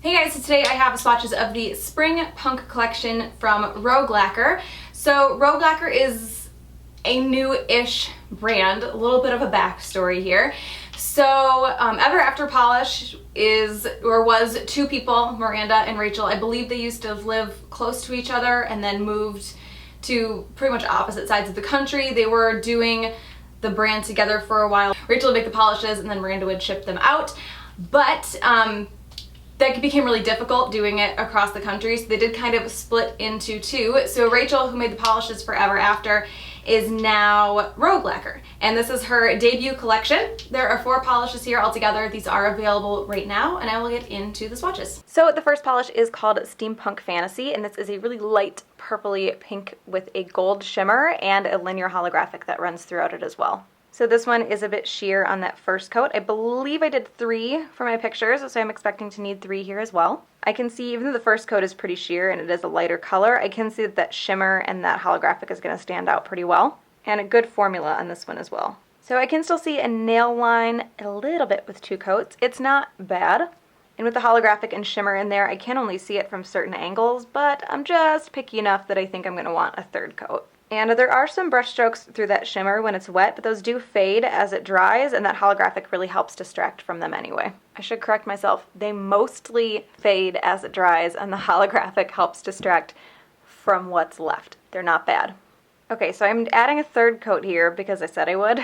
Hey guys, so today I have swatches of the Spring Punk collection from Lacquer. So Lacquer is a new-ish brand, a little bit of a backstory here. So Ever After Polish was two people, Miranda and Rachel. I believe they used to live close to each other and then moved to pretty much opposite sides of the country. They were doing the brand together for a while. Rachel would make the polishes and then Miranda would ship them out. But that became really difficult doing it across the country, so they did kind of split into two. So Rachel, who made the polishes for Ever After, is now Lacquer, and this is her debut collection. There are 4 polishes here altogether. These are available right now, and I will get into the swatches. So the first polish is called Steampunk Fantasy, and this is a really light purpley pink with a gold shimmer and a linear holographic that runs throughout it as well. So this one is a bit sheer on that first coat. I believe I did 3 for my pictures, so I'm expecting to need 3 here as well. I can see, even though the first coat is pretty sheer and it is a lighter color, I can see that that shimmer and that holographic is going to stand out pretty well. And a good formula on this one as well. So I can still see a nail line a little bit with 2 coats. It's not bad. And with the holographic and shimmer in there, I can only see it from certain angles, but I'm just picky enough that I think I'm going to want a 3rd coat. And there are some brush strokes through that shimmer when it's wet, but those do fade as it dries, and that holographic really helps distract from them anyway. I should correct myself. They mostly fade as it dries, and the holographic helps distract from what's left. They're not bad. Okay, so I'm adding a 3rd coat here because I said I would,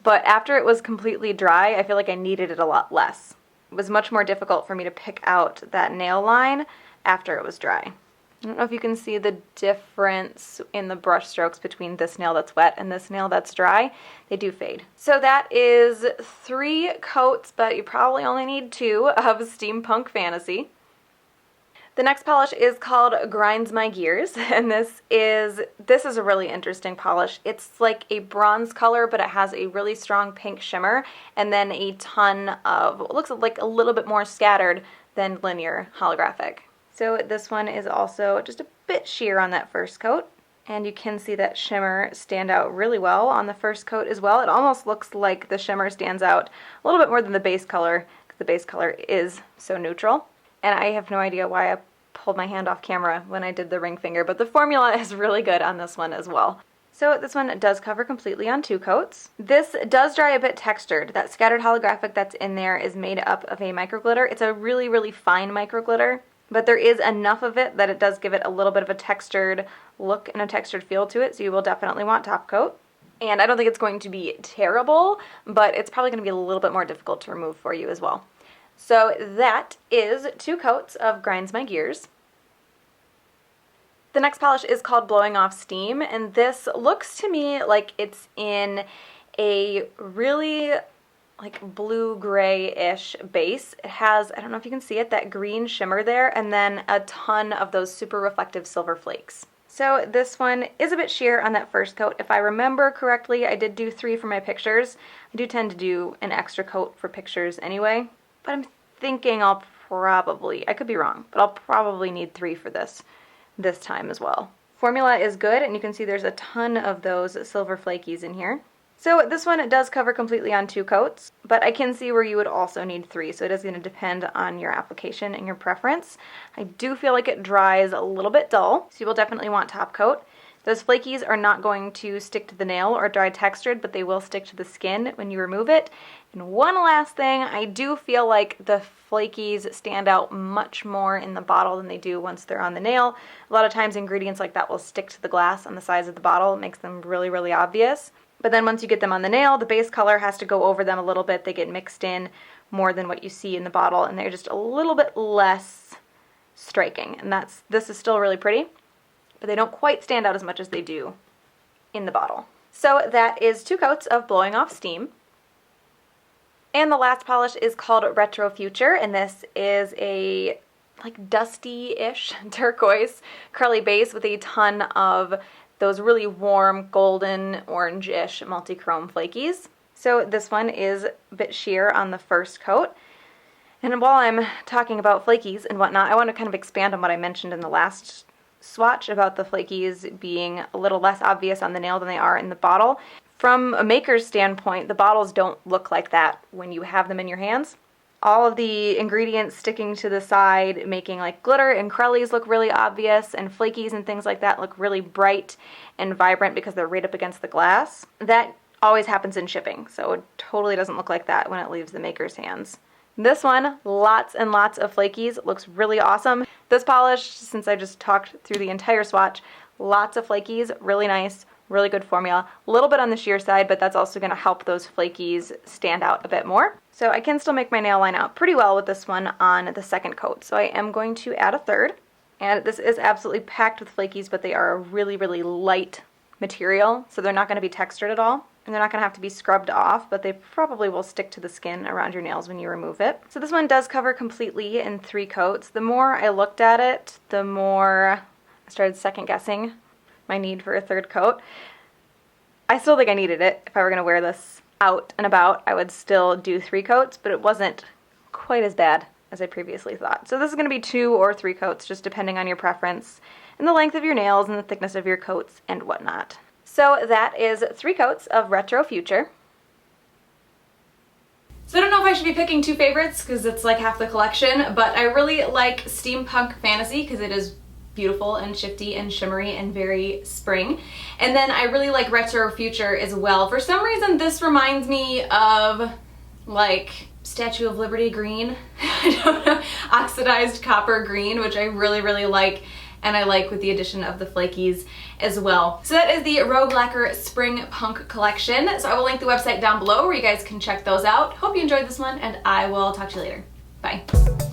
but after it was completely dry, I feel like I needed it a lot less. It was much more difficult for me to pick out that nail line after it was dry. I don't know if you can see the difference in the brush strokes between this nail that's wet and this nail that's dry. They do fade. So that is 3 coats, but you probably only need 2 of Steampunk Fantasy. The next polish is called Grinds My Gears, and this is a really interesting polish. It's like a bronze color, but it has a really strong pink shimmer, and then a ton of what looks like a little bit more scattered than linear holographic. So this one is also just a bit sheer on that first coat, and you can see that shimmer stand out really well on the first coat as well. It almost looks like the shimmer stands out a little bit more than the base color, because the base color is so neutral. And I have no idea why I pulled my hand off camera when I did the ring finger, but the formula is really good on this one as well. So this one does cover completely on 2 coats. This does dry a bit textured. That scattered holographic that's in there is made up of a micro glitter. It's a really, really fine micro glitter, but there is enough of it that it does give it a little bit of a textured look and a textured feel to it, so you will definitely want top coat. And I don't think it's going to be terrible, but it's probably going to be a little bit more difficult to remove for you as well. So that is 2 coats of Grinds My Gears. The next polish is called Blowing Off Steam, and this looks to me like it's in a really like blue-gray-ish base. It has, I don't know if you can see it, that green shimmer there, and then a ton of those super reflective silver flakes. So this one is a bit sheer on that first coat. If I remember correctly, I did do 3 for my pictures. I do tend to do an extra coat for pictures anyway, but I'm thinking I'll probably, I could be wrong, but I'll probably need 3 for this time as well. Formula is good, and you can see there's a ton of those silver flakies in here. So this one does cover completely on 2 coats, but I can see where you would also need 3, so it is going to depend on your application and your preference. I do feel like it dries a little bit dull, so you will definitely want top coat. Those flakies are not going to stick to the nail or dry textured, but they will stick to the skin when you remove it. And one last thing, I do feel like the flakies stand out much more in the bottle than they do once they're on the nail. A lot of times ingredients like that will stick to the glass on the sides of the bottle. It makes them really, really obvious. But then once you get them on the nail, the base color has to go over them a little bit. They get mixed in more than what you see in the bottle, and they're just a little bit less striking. And this is still really pretty, but they don't quite stand out as much as they do in the bottle. So that is 2 coats of Blowing Off Steam. And the last polish is called Retro Future, and this is a like dusty-ish turquoise curly base with a ton of those really warm golden orange-ish multi-chrome flakies. So this one is a bit sheer on the first coat. And while I'm talking about flakies and whatnot, I want to kind of expand on what I mentioned in the last swatch about the flakies being a little less obvious on the nail than they are in the bottle. From a maker's standpoint, the bottles don't look like that when you have them in your hands. all of the ingredients sticking to the side, making like glitter and crellies look really obvious, and flakies and things like that look really bright and vibrant because they're right up against the glass. That always happens in shipping, so it totally doesn't look like that when it leaves the maker's hands. This one, lots and lots of flakies, looks really awesome. This polish, since I just talked through the entire swatch, lots of flakies, really nice, really good formula. A little bit on the sheer side, but that's also going to help those flakies stand out a bit more. So I can still make my nail line out pretty well with this one on the second coat. So I am going to add a third. And this is absolutely packed with flakies, but they are a really, really light material. So they're not going to be textured at all. And they're not going to have to be scrubbed off, but they probably will stick to the skin around your nails when you remove it. So this one does cover completely in 3 coats. The more I looked at it, the more I started second guessing my need for a third coat. I still think I needed it. If I were going to wear this out and about, I would still do 3 coats, but it wasn't quite as bad as I previously thought. So this is going to be 2 or 3 coats, just depending on your preference and the length of your nails and the thickness of your coats and whatnot. So that is 3 coats of Retro Future. So I don't know if I should be picking 2 favorites because it's like half the collection, but I really like Steampunk Fantasy because it is beautiful and shifty and shimmery and very spring. And then I really like Retro Future as well. For some reason this reminds me of like Statue of Liberty green. I don't know, oxidized copper green, which I really, really like. And I like with the addition of the flakies as well. So that is the Rogue Lacquer Spring Punk collection. So I will link the website down below where you guys can check those out. Hope you enjoyed this one, and I will talk to you later. Bye.